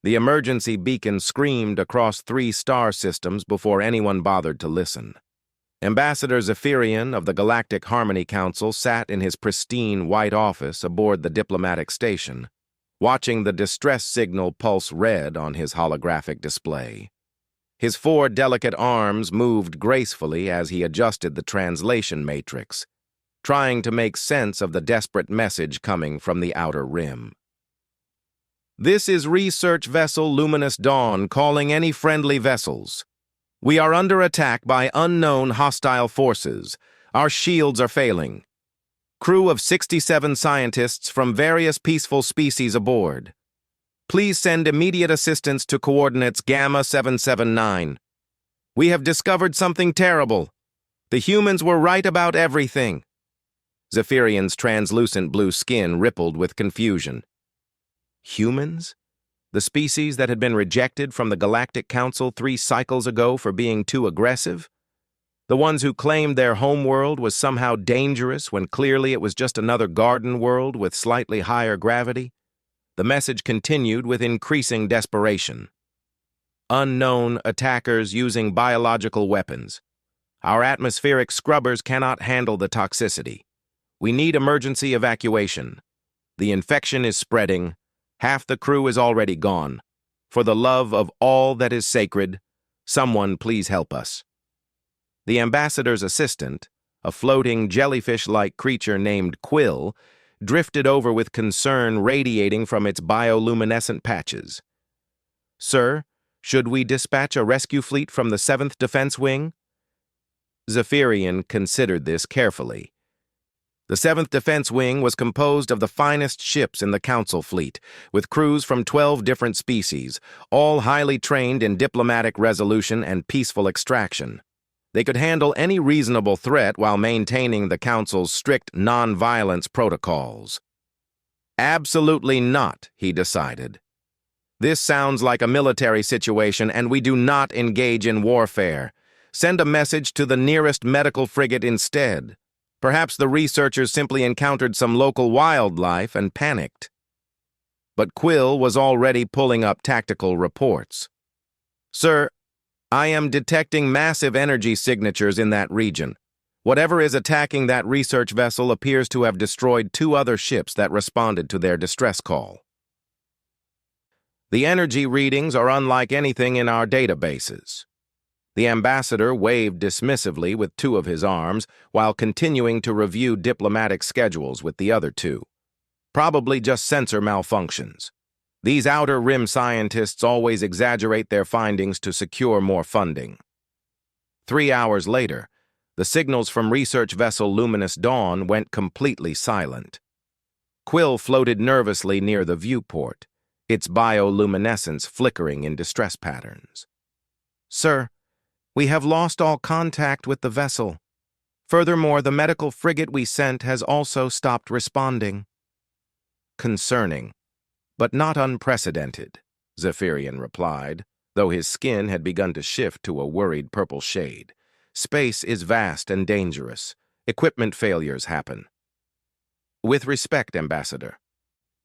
The emergency beacon screamed across 3 star systems before anyone bothered to listen. Ambassador Zephyrian of the Galactic Harmony Council sat in his pristine white office aboard the diplomatic station, watching the distress signal pulse red on his holographic display. His 4 delicate arms moved gracefully as he adjusted the translation matrix, trying to make sense of the desperate message coming from the outer rim. "This is Research Vessel Luminous Dawn calling any friendly vessels. We are under attack by unknown hostile forces. Our shields are failing. Crew of 67 scientists from various peaceful species aboard. Please send immediate assistance to coordinates Gamma 779. We have discovered something terrible. The humans were right about everything." Zephyrian's translucent blue skin rippled with confusion. Humans? The species that had been rejected from the Galactic Council 3 cycles ago for being too aggressive? The ones who claimed their homeworld was somehow dangerous when clearly it was just another garden world with slightly higher gravity? The message continued with increasing desperation. "Unknown attackers using biological weapons. Our atmospheric scrubbers cannot handle the toxicity. We need emergency evacuation. The infection is spreading. Half the crew is already gone. For the love of all that is sacred, someone please help us." The ambassador's assistant, a floating jellyfish-like creature named Quill, drifted over with concern radiating from its bioluminescent patches. "Sir, should we dispatch a rescue fleet from the 7th Defense Wing?" Zephyrian considered this carefully. The 7th Defense Wing was composed of the finest ships in the Council fleet, with crews from 12 different species, all highly trained in diplomatic resolution and peaceful extraction. They could handle any reasonable threat while maintaining the Council's strict non-violence protocols. "Absolutely not," he decided. "This sounds like a military situation, and we do not engage in warfare. Send a message to the nearest medical frigate instead. Perhaps the researchers simply encountered some local wildlife and panicked." But Quill was already pulling up tactical reports. "Sir, I am detecting massive energy signatures in that region. Whatever is attacking that research vessel appears to have destroyed 2 other ships that responded to their distress call. The energy readings are unlike anything in our databases." The ambassador waved dismissively with 2 of his arms while continuing to review diplomatic schedules with the other 2. Probably just sensor malfunctions. These outer rim scientists always exaggerate their findings to secure more funding. 3 hours later, the signals from research vessel Luminous Dawn went completely silent. Quill floated nervously near the viewport, its bioluminescence flickering in distress patterns. "Sir, we have lost all contact with the vessel. Furthermore, the medical frigate we sent has also stopped responding." "Concerning, but not unprecedented," Zephyrian replied, though his skin had begun to shift to a worried purple shade. "Space is vast and dangerous. Equipment failures happen." "With respect, Ambassador,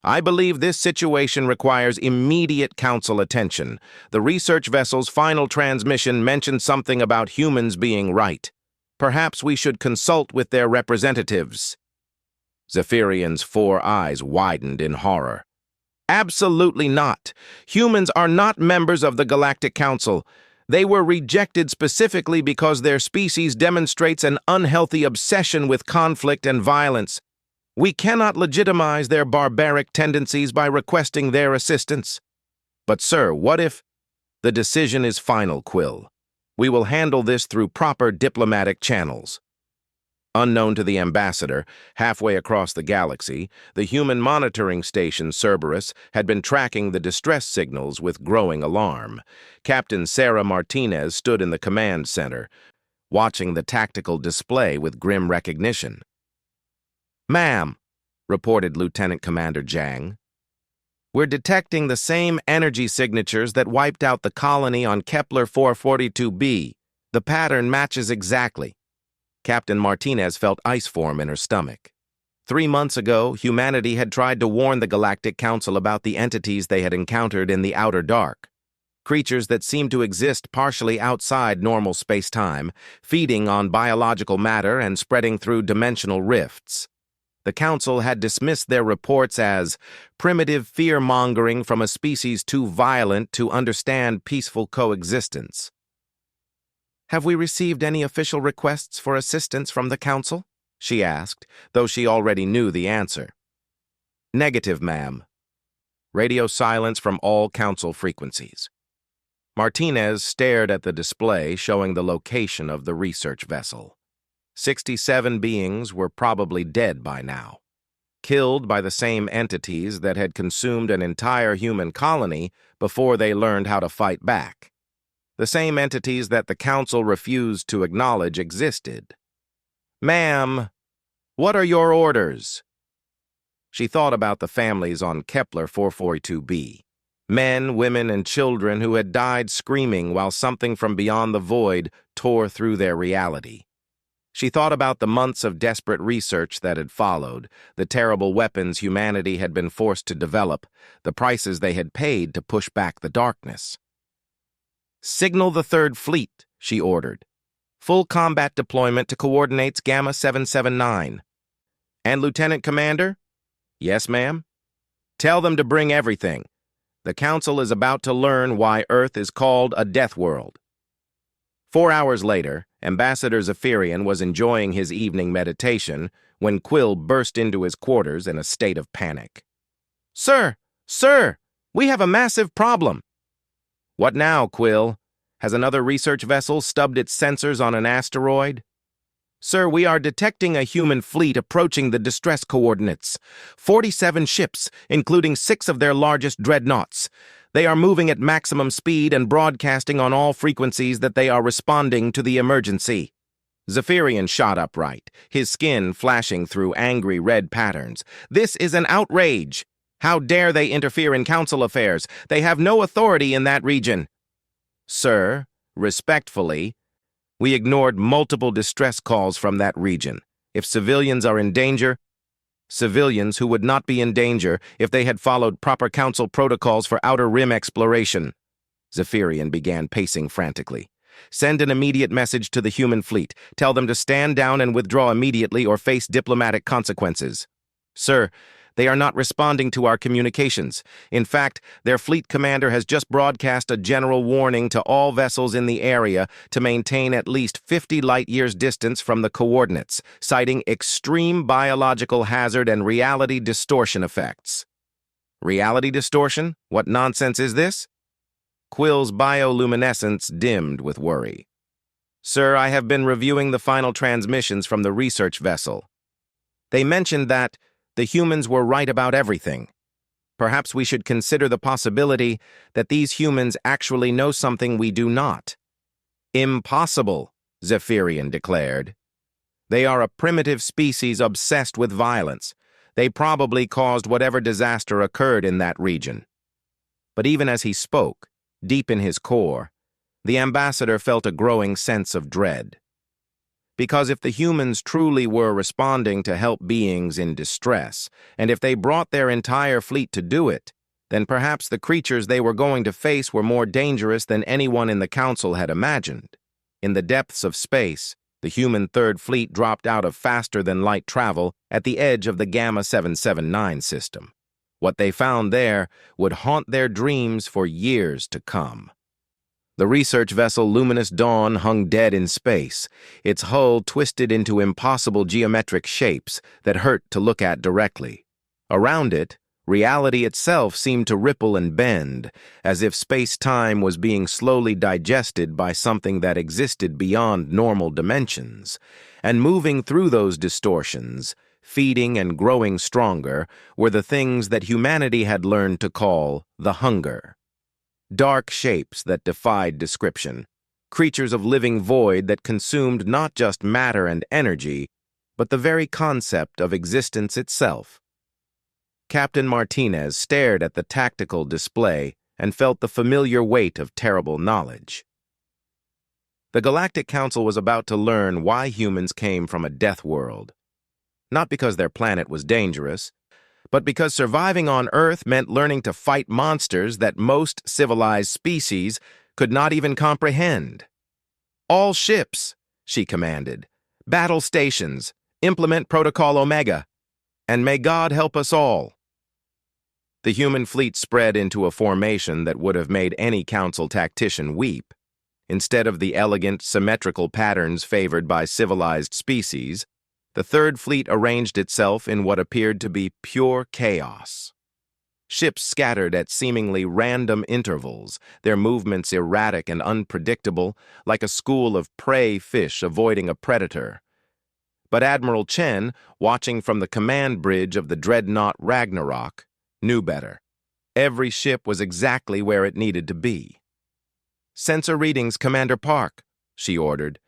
I believe this situation requires immediate Council attention. The research vessel's final transmission mentioned something about humans being right. Perhaps we should consult with their representatives." Zephyrian's 4 eyes widened in horror. "Absolutely not. Humans are not members of the Galactic Council. They were rejected specifically because their species demonstrates an unhealthy obsession with conflict and violence. We cannot legitimize their barbaric tendencies by requesting their assistance." "But sir, what if—" "The decision is final, Quill. We will handle this through proper diplomatic channels." Unknown to the ambassador, halfway across the galaxy, the human monitoring station Cerberus had been tracking the distress signals with growing alarm. Captain Sarah Martinez stood in the command center, watching the tactical display with grim recognition. "Ma'am," reported Lieutenant Commander Jang, "we're detecting the same energy signatures that wiped out the colony on Kepler 442b. The pattern matches exactly." Captain Martinez felt ice form in her stomach. 3 months ago, humanity had tried to warn the Galactic Council about the entities they had encountered in the outer dark. Creatures that seemed to exist partially outside normal space-time, feeding on biological matter and spreading through dimensional rifts. The Council had dismissed their reports as primitive fear-mongering from a species too violent to understand peaceful coexistence. "Have we received any official requests for assistance from the Council?" she asked, though she already knew the answer. "Negative, ma'am." Radio silence from all Council frequencies. Martinez stared at the display showing the location of the research vessel. 67 beings were probably dead by now, killed by the same entities that had consumed an entire human colony before they learned how to fight back. The same entities that the Council refused to acknowledge existed. "Ma'am, what are your orders?" She thought about the families on Kepler 442b. Men, women, and children who had died screaming while something from beyond the void tore through their reality. She thought about the months of desperate research that had followed, the terrible weapons humanity had been forced to develop, the prices they had paid to push back the darkness. "Signal the Third Fleet," she ordered. "Full combat deployment to coordinates Gamma 779. "And Lieutenant Commander?" "Yes, ma'am." "Tell them to bring everything. The Council is about to learn why Earth is called a death world." 4 hours later, Ambassador Zephyrian was enjoying his evening meditation when Quill burst into his quarters in a state of panic. "Sir! Sir! We have a massive problem!" "What now, Quill? Has another research vessel stubbed its sensors on an asteroid?" "Sir, we are detecting a human fleet approaching the distress coordinates. 47 ships, including 6 of their largest dreadnoughts. They are moving at maximum speed and broadcasting on all frequencies that they are responding to the emergency." Zephyrian shot upright, his skin flashing through angry red patterns. "This is an outrage! How dare they interfere in Council affairs? They have no authority in that region." "Sir, respectfully, we ignored multiple distress calls from that region. If civilians are in danger, civilians who would not be in danger if they had followed proper Council protocols for Outer Rim exploration." Zephyrian began pacing frantically. "Send an immediate message to the human fleet. Tell them to stand down and withdraw immediately or face diplomatic consequences." "Sir, they are not responding to our communications. In fact, their fleet commander has just broadcast a general warning to all vessels in the area to maintain at least 50 light-years distance from the coordinates, citing extreme biological hazard and reality distortion effects." "Reality distortion? What nonsense is this?" Quill's bioluminescence dimmed with worry. "Sir, I have been reviewing the final transmissions from the research vessel. They mentioned that the humans were right about everything. Perhaps we should consider the possibility that these humans actually know something we do not." "Impossible," Zephyrian declared. "They are a primitive species obsessed with violence. They probably caused whatever disaster occurred in that region." But even as he spoke, deep in his core, the ambassador felt a growing sense of dread. Because if the humans truly were responding to help beings in distress, and if they brought their entire fleet to do it, then perhaps the creatures they were going to face were more dangerous than anyone in the Council had imagined. In the depths of space, the human Third Fleet dropped out of faster-than-light travel at the edge of the Gamma 779 system. What they found there would haunt their dreams for years to come. The research vessel Luminous Dawn hung dead in space, its hull twisted into impossible geometric shapes that hurt to look at directly. Around it, reality itself seemed to ripple and bend, as if space-time was being slowly digested by something that existed beyond normal dimensions. And moving through those distortions, feeding and growing stronger, were the things that humanity had learned to call the hunger. Dark shapes that defied description, creatures of living void that consumed not just matter and energy, but the very concept of existence itself. Captain Martinez stared at the tactical display and felt the familiar weight of terrible knowledge. The Galactic Council was about to learn why humans came from a death world. not because their planet was dangerous, but because surviving on Earth meant learning to fight monsters that most civilized species could not even comprehend. "All ships," she commanded. "Battle stations. Implement Protocol Omega. And may God help us all." The human fleet spread into a formation that would have made any council tactician weep. Instead of the elegant, symmetrical patterns favored by civilized species, the Third Fleet arranged itself in what appeared to be pure chaos. Ships scattered at seemingly random intervals, their movements erratic and unpredictable, like a school of prey fish avoiding a predator. But Admiral Chen, watching from the command bridge of the dreadnought Ragnarok, knew better. Every ship was exactly where it needed to be. "Sensor readings, Commander Park," she ordered,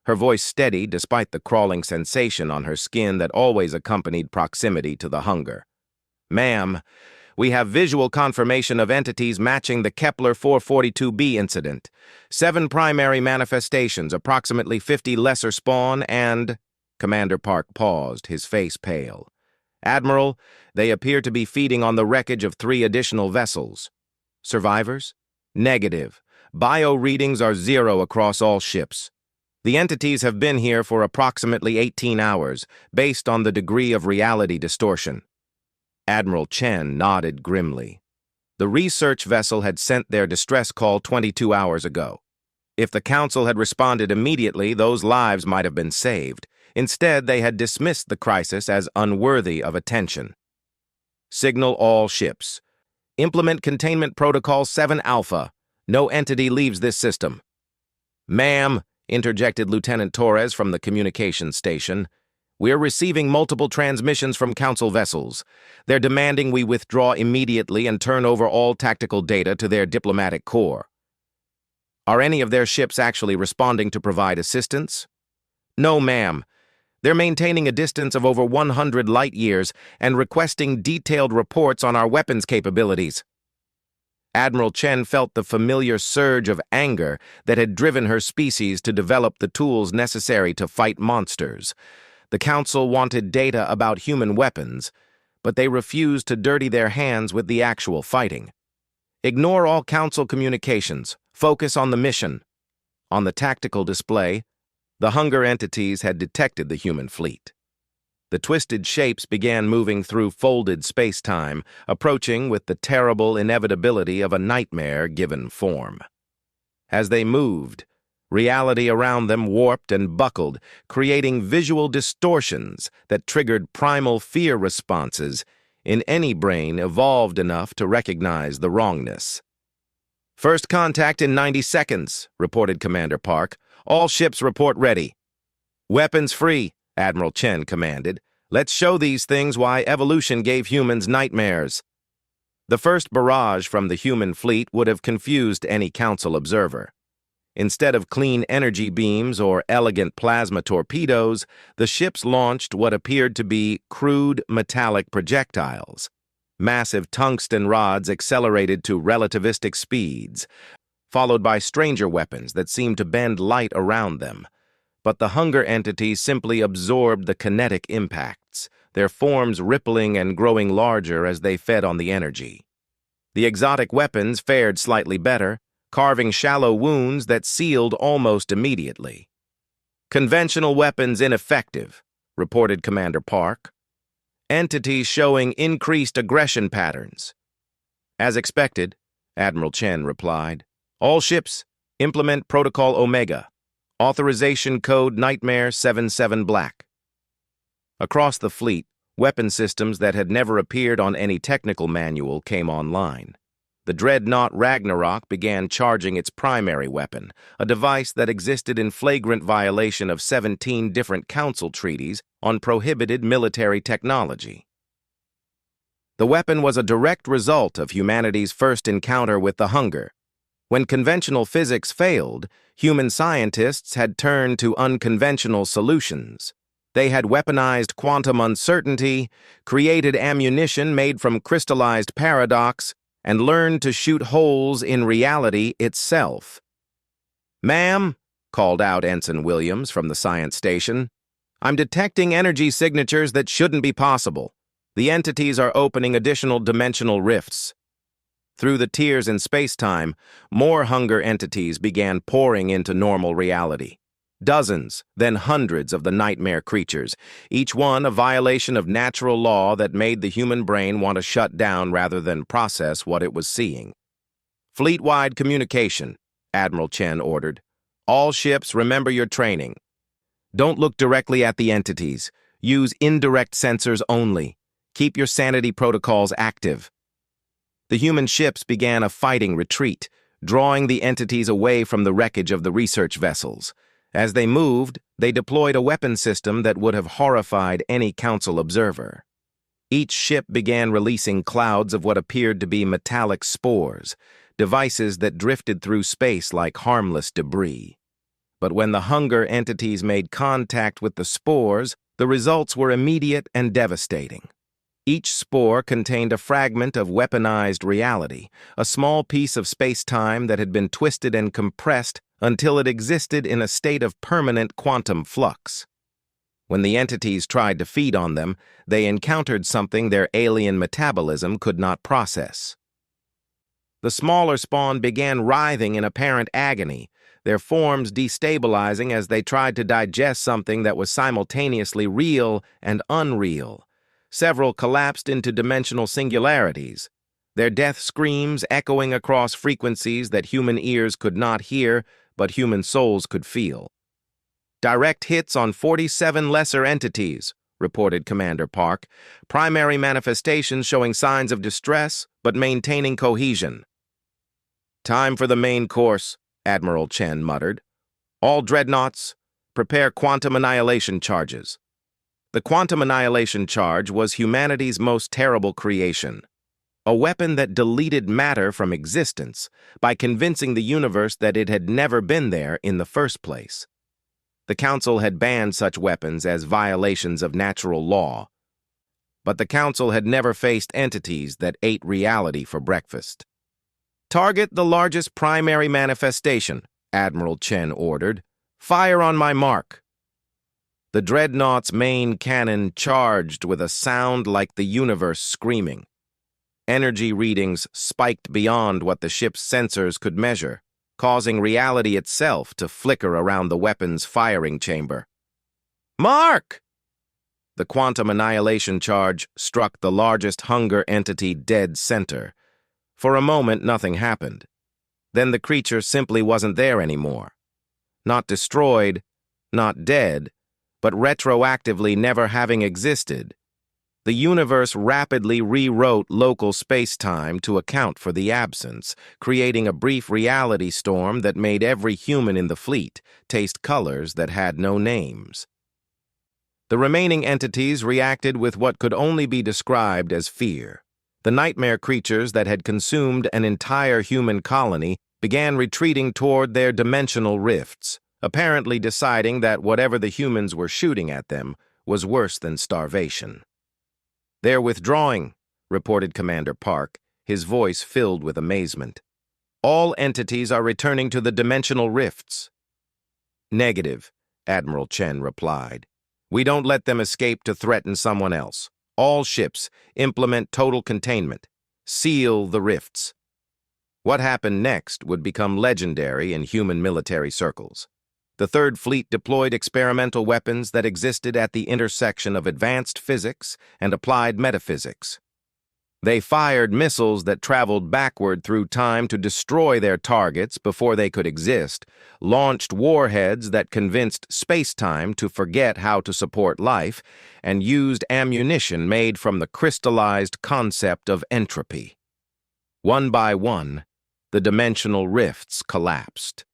her voice steady despite the crawling sensation on her skin that always accompanied proximity to the hunger. "Ma'am, we have visual confirmation of entities matching the Kepler 442b incident. 7 primary manifestations, approximately 50 lesser spawn, and—" Commander Park paused, his face pale. "Admiral, they appear to be feeding on the wreckage of 3 additional vessels. Survivors? Negative. Bio readings are 0 across all ships. The entities have been here for approximately 18 hours, based on the degree of reality distortion." Admiral Chen nodded grimly. The research vessel had sent their distress call 22 hours ago. If the Council had responded immediately, those lives might have been saved. Instead, they had dismissed the crisis as unworthy of attention. "Signal all ships. Implement Containment Protocol 7 Alpha. No entity leaves this system." "Ma'am," interjected Lieutenant Torres from the communications station, "we're receiving multiple transmissions from Council vessels. They're demanding we withdraw immediately and turn over all tactical data to their diplomatic corps." "Are any of their ships actually responding to provide assistance?" "No, ma'am. They're maintaining a distance of over 100 light-years and requesting detailed reports on our weapons capabilities." Admiral Chen felt the familiar surge of anger that had driven her species to develop the tools necessary to fight monsters. The Council wanted data about human weapons, but they refused to dirty their hands with the actual fighting. "Ignore all Council communications. Focus on the mission." On the tactical display, the hunger entities had detected the human fleet. The twisted shapes began moving through folded space-time, approaching with the terrible inevitability of a nightmare given form. As they moved, reality around them warped and buckled, creating visual distortions that triggered primal fear responses in any brain evolved enough to recognize the wrongness. "First contact in 90 seconds, reported Commander Park. "All ships report ready." "Weapons free," Admiral Chen commanded. "Let's show these things why evolution gave humans nightmares." The first barrage from the human fleet would have confused any Council observer. Instead of clean energy beams or elegant plasma torpedoes, the ships launched what appeared to be crude metallic projectiles. Massive tungsten rods accelerated to relativistic speeds, followed by stranger weapons that seemed to bend light around them. But the hunger entities simply absorbed the kinetic impacts, their forms rippling and growing larger as they fed on the energy. The exotic weapons fared slightly better, carving shallow wounds that sealed almost immediately. "Conventional weapons ineffective," reported Commander Park. "Entities showing increased aggression patterns." "As expected," Admiral Chen replied. "All ships, implement Protocol Omega. Authorization code Nightmare 77 Black." Across the fleet, weapon systems that had never appeared on any technical manual came online. The dreadnought Ragnarok began charging its primary weapon, a device that existed in flagrant violation of 17 different Council treaties on prohibited military technology. The weapon was a direct result of humanity's first encounter with the hunger. When conventional physics failed, human scientists had turned to unconventional solutions. They had weaponized quantum uncertainty, created ammunition made from crystallized paradox, and learned to shoot holes in reality itself. "Ma'am," called out Ensign Williams from the science station, I'm detecting energy signatures that shouldn't be possible. The entities are opening additional dimensional rifts. Through the tears in space-time, more hunger entities began pouring into normal reality. Dozens, then hundreds of the nightmare creatures, each one a violation of natural law that made the human brain want to shut down rather than process what it was seeing. Fleet-wide communication, Admiral Chen ordered. All ships, remember your training. Don't look directly at the entities. Use indirect sensors only. Keep your sanity protocols active. The human ships began a fighting retreat, drawing the entities away from the wreckage of the research vessels. As they moved, they deployed a weapon system that would have horrified any Council observer. Each ship began releasing clouds of what appeared to be metallic spores, devices that drifted through space like harmless debris. But when the hunger entities made contact with the spores, the results were immediate and devastating. Each spore contained a fragment of weaponized reality, a small piece of space-time that had been twisted and compressed until it existed in a state of permanent quantum flux. When the entities tried to feed on them, they encountered something their alien metabolism could not process. The smaller spawn began writhing in apparent agony, their forms destabilizing as they tried to digest something that was simultaneously real and unreal. Several collapsed into dimensional singularities, their death screams echoing across frequencies that human ears could not hear, but human souls could feel. Direct hits on 47 lesser entities, reported Commander Park, primary manifestations showing signs of distress, but maintaining cohesion. Time for the main course, Admiral Chen muttered. All dreadnoughts, prepare quantum annihilation charges. The quantum annihilation charge was humanity's most terrible creation. A weapon that deleted matter from existence by convincing the universe that it had never been there in the first place. The Council had banned such weapons as violations of natural law, but the Council had never faced entities that ate reality for breakfast. Target the largest primary manifestation, Admiral Chen ordered. Fire on my mark. The dreadnought's main cannon charged with a sound like the universe screaming. Energy readings spiked beyond what the ship's sensors could measure, causing reality itself to flicker around the weapon's firing chamber. Mark! The quantum annihilation charge struck the largest hunger entity dead center. For a moment, nothing happened. Then the creature simply wasn't there anymore. Not destroyed, not dead, but retroactively never having existed. The universe rapidly rewrote local space-time to account for the absence, creating a brief reality storm that made every human in the fleet taste colors that had no names. The remaining entities reacted with what could only be described as fear. The nightmare creatures that had consumed an entire human colony began retreating toward their dimensional rifts, apparently deciding that whatever the humans were shooting at them was worse than starvation. They're withdrawing, reported Commander Park, his voice filled with amazement. All entities are returning to the dimensional rifts. Negative, Admiral Chen replied. We don't let them escape to threaten someone else. All ships implement total containment. Seal the rifts. What happened next would become legendary in human military circles. The Third Fleet deployed experimental weapons that existed at the intersection of advanced physics and applied metaphysics. They fired missiles that traveled backward through time to destroy their targets before they could exist, launched warheads that convinced space-time to forget how to support life, and used ammunition made from the crystallized concept of entropy. One by one, the dimensional rifts collapsed.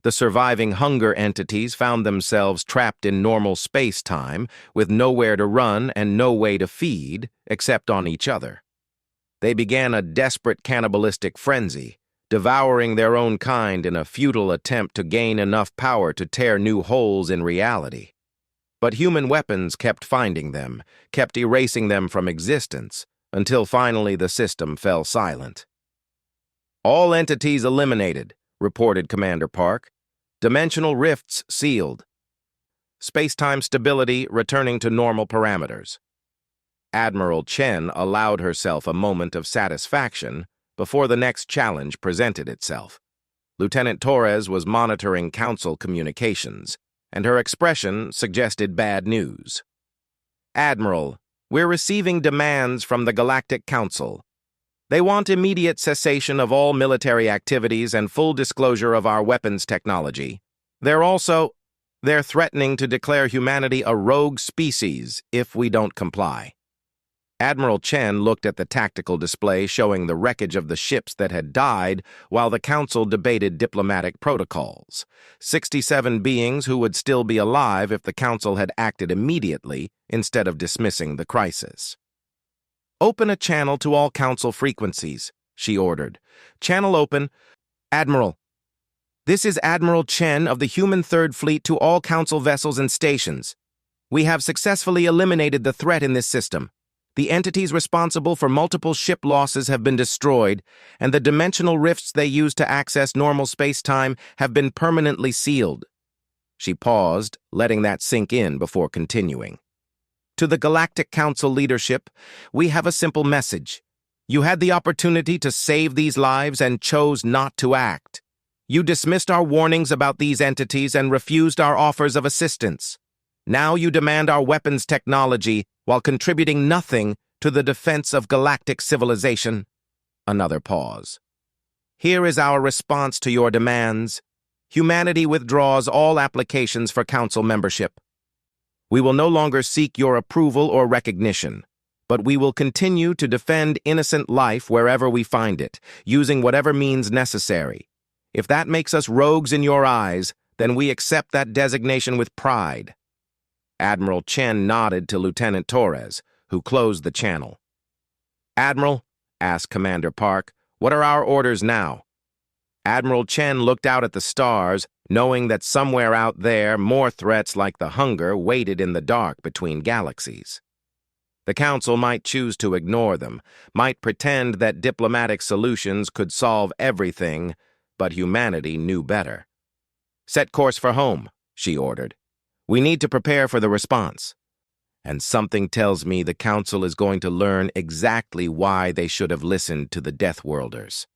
The surviving hunger entities found themselves trapped in normal space-time, with nowhere to run and no way to feed, except on each other. They began a desperate cannibalistic frenzy, devouring their own kind in a futile attempt to gain enough power to tear new holes in reality. But human weapons kept finding them, kept erasing them from existence, until finally the system fell silent. All entities eliminated, reported Commander Park. Dimensional rifts sealed. Space-time stability returning to normal parameters. Admiral Chen allowed herself a moment of satisfaction before the next challenge presented itself. Lieutenant Torres was monitoring Council communications, and her expression suggested bad news. Admiral, we're receiving demands from the Galactic Council. They want immediate cessation of all military activities and full disclosure of our weapons technology. They're threatening to declare humanity a rogue species if we don't comply. Admiral Chen looked at the tactical display showing the wreckage of the ships that had died while the Council debated diplomatic protocols. 67 beings who would still be alive if the Council had acted immediately instead of dismissing the crisis. Open a channel to all Council frequencies, she ordered. Channel open. Admiral. This is Admiral Chen of the Human Third Fleet to all Council vessels and stations. We have successfully eliminated the threat in this system. The entities responsible for multiple ship losses have been destroyed, and the dimensional rifts they use to access normal space-time have been permanently sealed. She paused, letting that sink in before continuing. To the Galactic Council leadership, we have a simple message. You had the opportunity to save these lives and chose not to act. You dismissed our warnings about these entities and refused our offers of assistance. Now you demand our weapons technology while contributing nothing to the defense of galactic civilization. Another pause. Here is our response to your demands. Humanity withdraws all applications for Council membership. We will no longer seek your approval or recognition, but we will continue to defend innocent life wherever we find it, using whatever means necessary. If that makes us rogues in your eyes, then we accept that designation with pride. Admiral Chen nodded to Lieutenant Torres, who closed the channel. Admiral, asked Commander Park, what are our orders now? Admiral Chen looked out at the stars, knowing that somewhere out there more threats like the hunger waited in the dark between galaxies. The Council might choose to ignore them, might pretend that diplomatic solutions could solve everything, but humanity knew better. Set course for home, she ordered. We need to prepare for the response. And something tells me the Council is going to learn exactly why they should have listened to the Deathworlders.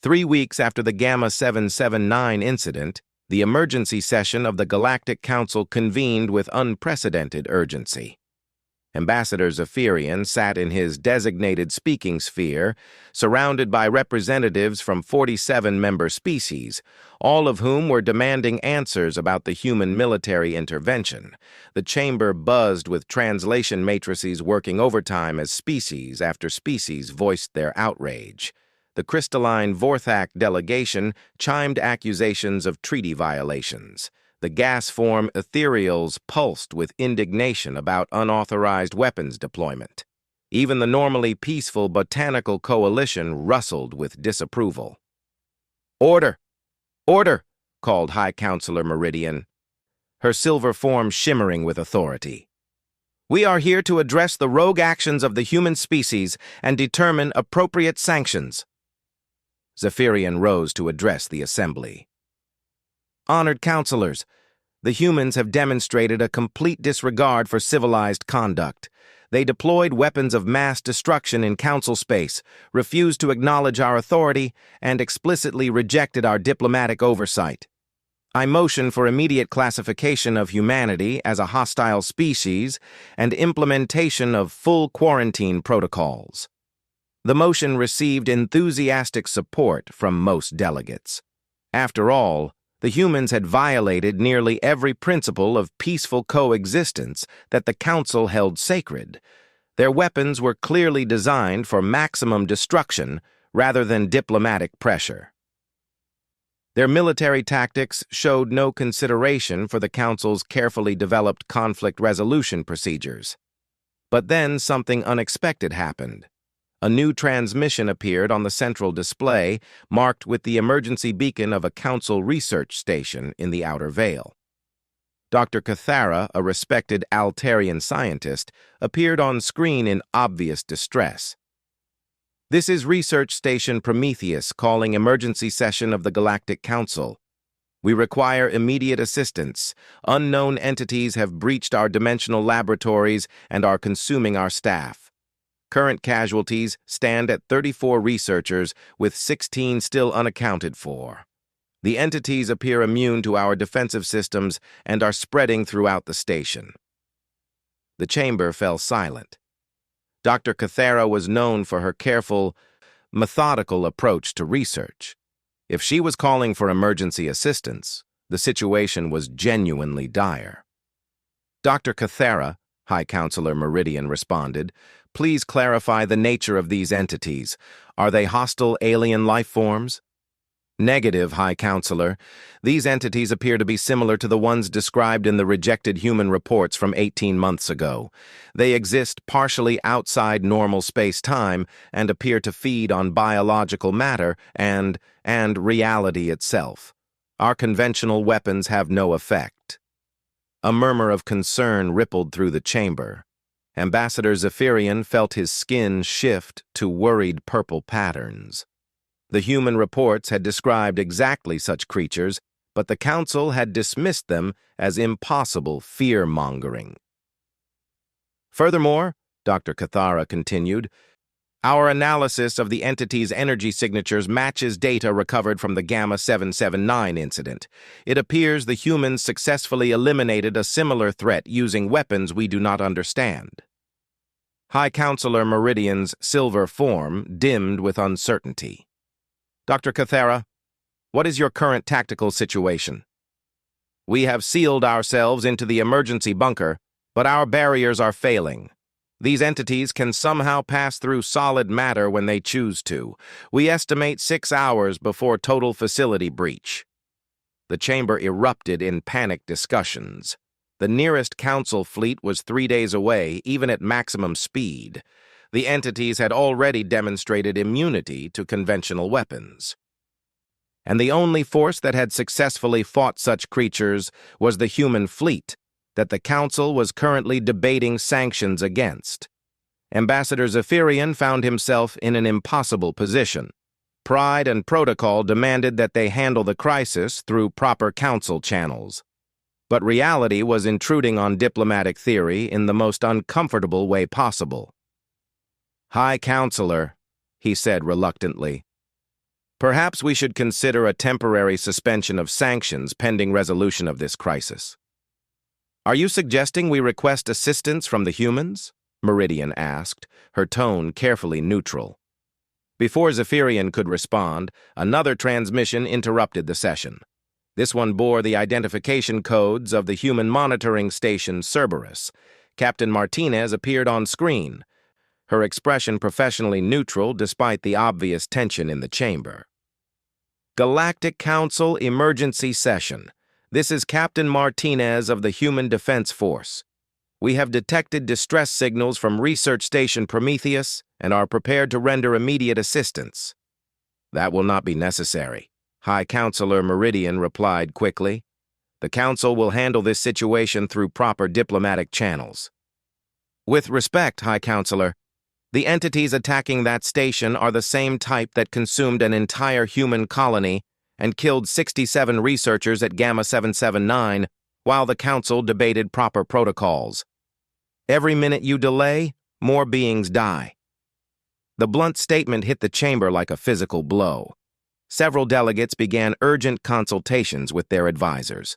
3 weeks after the Gamma 779 incident, the emergency session of the Galactic Council convened with unprecedented urgency. Ambassador Zephyrian sat in his designated speaking sphere, surrounded by representatives from 47 member species, all of whom were demanding answers about the human military intervention. The chamber buzzed with translation matrices working overtime as species after species voiced their outrage. The crystalline Vorthak delegation chimed accusations of treaty violations. The gas-form ethereals pulsed with indignation about unauthorized weapons deployment. Even the normally peaceful botanical coalition rustled with disapproval. Order! Order! Called High Counselor Meridian, her silver form shimmering with authority. We are here to address the rogue actions of the human species and determine appropriate sanctions. Zephyrian rose to address the assembly. Honored counselors, the humans have demonstrated a complete disregard for civilized conduct. They deployed weapons of mass destruction in council space, refused to acknowledge our authority, and explicitly rejected our diplomatic oversight. I motion for immediate classification of humanity as a hostile species and implementation of full quarantine protocols. The motion received enthusiastic support from most delegates. After all, the humans had violated nearly every principle of peaceful coexistence that the Council held sacred. Their weapons were clearly designed for maximum destruction rather than diplomatic pressure. Their military tactics showed no consideration for the Council's carefully developed conflict resolution procedures. But then something unexpected happened. A new transmission appeared on the central display, marked with the emergency beacon of a Council research station in the Outer Veil. Dr. Cathara, a respected Altarian scientist, appeared on screen in obvious distress. This is Research Station Prometheus calling emergency session of the Galactic Council. We require immediate assistance. Unknown entities have breached our dimensional laboratories and are consuming our staff. Current casualties stand at 34 researchers, with 16 still unaccounted for. The entities appear immune to our defensive systems and are spreading throughout the station. The chamber fell silent. Dr. Cathera was known for her careful, methodical approach to research. If she was calling for emergency assistance, the situation was genuinely dire. Dr. Cathera, High Counselor Meridian responded, please clarify the nature of these entities. Are they hostile alien life forms? Negative, High Counselor. These entities appear to be similar to the ones described in the rejected human reports from 18 months ago. They exist partially outside normal space-time and appear to feed on biological matter and reality itself. Our conventional weapons have no effect. A murmur of concern rippled through the chamber. Ambassador Zephyrian felt his skin shift to worried purple patterns. The human reports had described exactly such creatures, but the Council had dismissed them as impossible fear-mongering. Furthermore, Dr. Cathara continued, our analysis of the entity's energy signatures matches data recovered from the Gamma 779 incident. It appears the humans successfully eliminated a similar threat using weapons we do not understand. High Counselor Meridian's silver form dimmed with uncertainty. Dr. Cathera, what is your current tactical situation? We have sealed ourselves into the emergency bunker, but our barriers are failing. These entities can somehow pass through solid matter when they choose to. We estimate 6 hours before total facility breach. The chamber erupted in panicked discussions. The nearest Council fleet was 3 days away, even at maximum speed. The entities had already demonstrated immunity to conventional weapons. And the only force that had successfully fought such creatures was the human fleet that the Council was currently debating sanctions against. Ambassador Zephyrian found himself in an impossible position. Pride and protocol demanded that they handle the crisis through proper Council channels. But reality was intruding on diplomatic theory in the most uncomfortable way possible. High Counselor, he said reluctantly, perhaps we should consider a temporary suspension of sanctions pending resolution of this crisis. Are you suggesting we request assistance from the humans? Meridian asked, her tone carefully neutral. Before Zephyrian could respond, another transmission interrupted the session. This one bore the identification codes of the human monitoring station Cerberus. Captain Martinez appeared on screen, her expression professionally neutral despite the obvious tension in the chamber. Galactic Council Emergency Session. This is Captain Martinez of the Human Defense Force. We have detected distress signals from Research Station Prometheus and are prepared to render immediate assistance. That will not be necessary, High Counselor Meridian replied quickly. The Council will handle this situation through proper diplomatic channels. With respect, High Counselor, the entities attacking that station are the same type that consumed an entire human colony and killed 67 researchers at Gamma 779 while the Council debated proper protocols. Every minute you delay, more beings die. The blunt statement hit the chamber like a physical blow. Several delegates began urgent consultations with their advisors.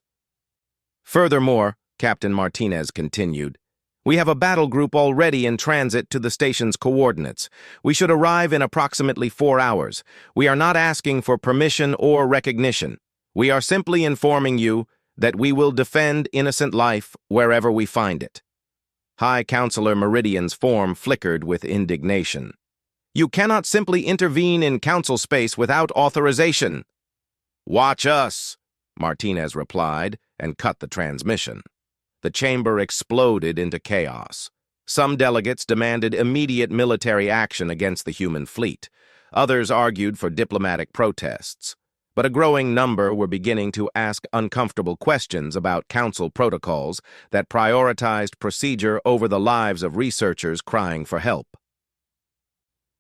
Furthermore, Captain Martinez continued, we have a battle group already in transit to the station's coordinates. We should arrive in approximately 4 hours. We are not asking for permission or recognition. We are simply informing you that we will defend innocent life wherever we find it. High Counselor Meridian's form flickered with indignation. You cannot simply intervene in Council space without authorization. Watch us, Martinez replied and cut the transmission. The chamber exploded into chaos. Some delegates demanded immediate military action against the human fleet. Others argued for diplomatic protests. But a growing number were beginning to ask uncomfortable questions about Council protocols that prioritized procedure over the lives of researchers crying for help.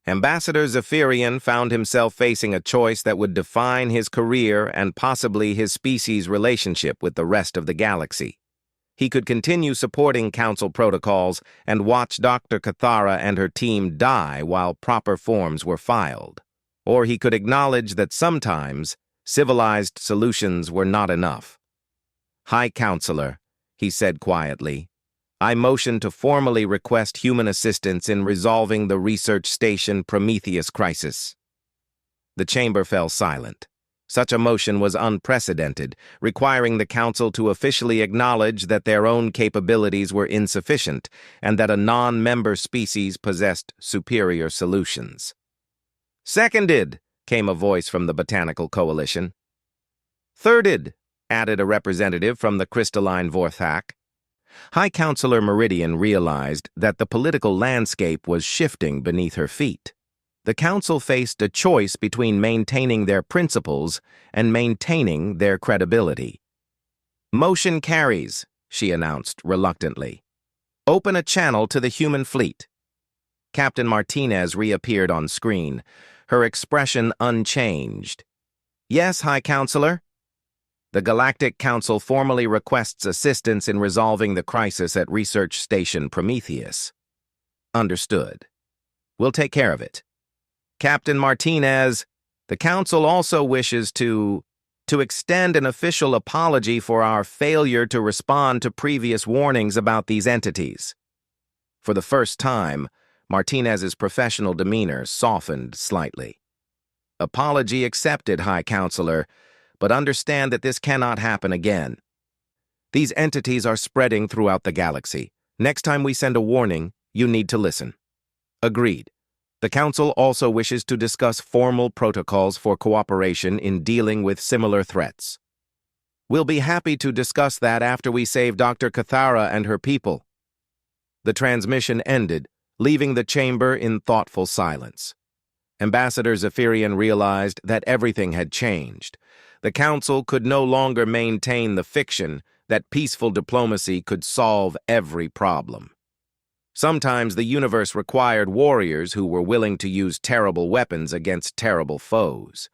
Ambassador Zephyrian found himself facing a choice that would define his career and possibly his species' relationship with the rest of the galaxy. He could continue supporting Council protocols and watch Dr. Cathara and her team die while proper forms were filed. Or he could acknowledge that sometimes civilized solutions were not enough. "High Counselor," he said quietly, "I motion to formally request human assistance in resolving the research station Prometheus crisis." The chamber fell silent. Such a motion was unprecedented, requiring the Council to officially acknowledge that their own capabilities were insufficient and that a non-member species possessed superior solutions. "Seconded," came a voice from the Botanical Coalition. "Thirded," added a representative from the Crystalline Vorthak. High Counselor Meridian realized that the political landscape was shifting beneath her feet. The Council faced a choice between maintaining their principles and maintaining their credibility. "Motion carries," she announced reluctantly. "Open a channel to the human fleet." Captain Martinez reappeared on screen, her expression unchanged. "Yes, High Counselor." "The Galactic Council formally requests assistance in resolving the crisis at Research Station Prometheus." "Understood. We'll take care of it." "Captain Martinez, the Council also wishes to extend an official apology for our failure to respond to previous warnings about these entities." For the first time, Martinez's professional demeanor softened slightly. "Apology accepted, High Counselor, but understand that this cannot happen again. These entities are spreading throughout the galaxy. Next time we send a warning, you need to listen." "Agreed. The Council also wishes to discuss formal protocols for cooperation in dealing with similar threats." "We'll be happy to discuss that after we save Dr. Cathara and her people." The transmission ended, leaving the chamber in thoughtful silence. Ambassador Zephyrian realized that everything had changed. The Council could no longer maintain the fiction that peaceful diplomacy could solve every problem. Sometimes the universe required warriors who were willing to use terrible weapons against terrible foes.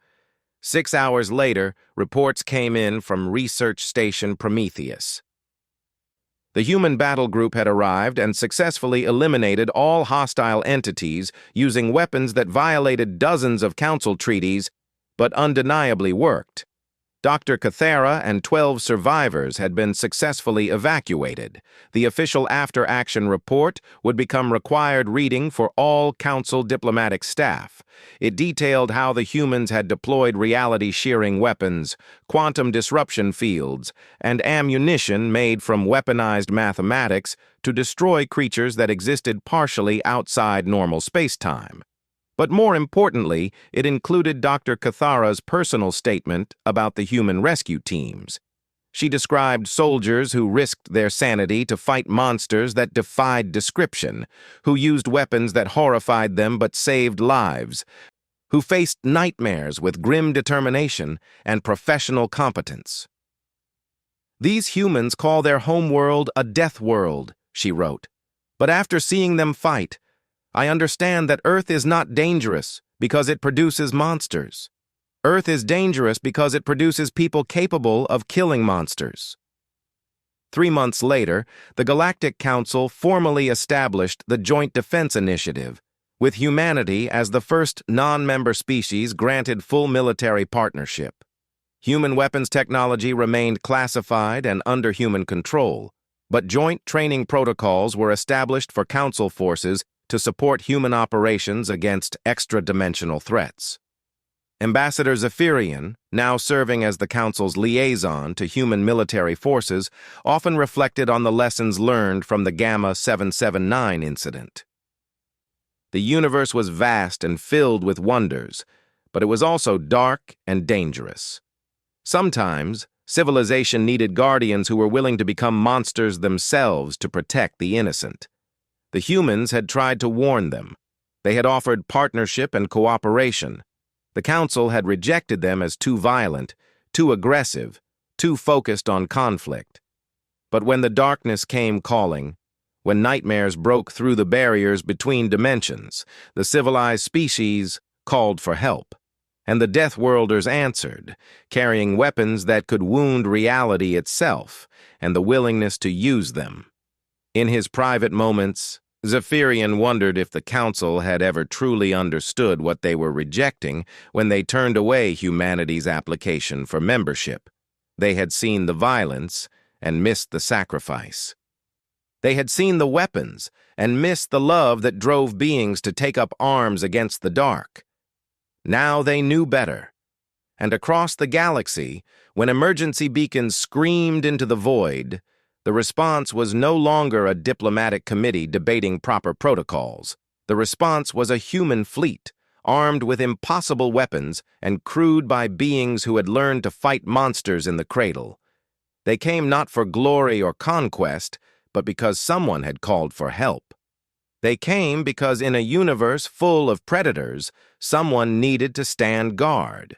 6 hours later, reports came in from Research Station Prometheus. The human battle group had arrived and successfully eliminated all hostile entities using weapons that violated dozens of Council treaties, but undeniably worked. Dr. Cathara and 12 survivors had been successfully evacuated. The official after-action report would become required reading for all Council diplomatic staff. It detailed how the humans had deployed reality-shearing weapons, quantum disruption fields, and ammunition made from weaponized mathematics to destroy creatures that existed partially outside normal space-time. But more importantly, it included Dr. Cathara's personal statement about the human rescue teams. She described soldiers who risked their sanity to fight monsters that defied description, who used weapons that horrified them but saved lives, who faced nightmares with grim determination and professional competence. "These humans call their homeworld a death world," she wrote. "But after seeing them fight, I understand that Earth is not dangerous because it produces monsters. Earth is dangerous because it produces people capable of killing monsters." 3 months later, the Galactic Council formally established the Joint Defense Initiative, with humanity as the first non-member species granted full military partnership. Human weapons technology remained classified and under human control, but joint training protocols were established for Council forces to support human operations against extra-dimensional threats. Ambassador Zephyrian, now serving as the Council's liaison to human military forces, often reflected on the lessons learned from the Gamma 779 incident. The universe was vast and filled with wonders, but it was also dark and dangerous. Sometimes, civilization needed guardians who were willing to become monsters themselves to protect the innocent. The humans had tried to warn them. They had offered partnership and cooperation. The Council had rejected them as too violent, too aggressive, too focused on conflict. But when the darkness came calling, When nightmares broke through the barriers between dimensions, the civilized species called for help. And the Deathworlders answered, carrying weapons that could wound reality itself, and the willingness to use them. In his private moments, Zephyrian wondered if the Council had ever truly understood what they were rejecting when they turned away humanity's application for membership. They had seen the violence and missed the sacrifice. They had seen the weapons and missed the love that drove beings to take up arms against the dark. Now they knew better. And across the galaxy, when emergency beacons screamed into the void, the response was no longer a diplomatic committee debating proper protocols. The response was a human fleet, armed with impossible weapons and crewed by beings who had learned to fight monsters in the cradle. They came not for glory or conquest, but because someone had called for help. They came because in a universe full of predators, someone needed to stand guard.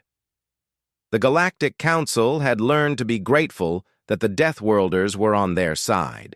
The Galactic Council had learned to be grateful that the Deathworlders were on their side.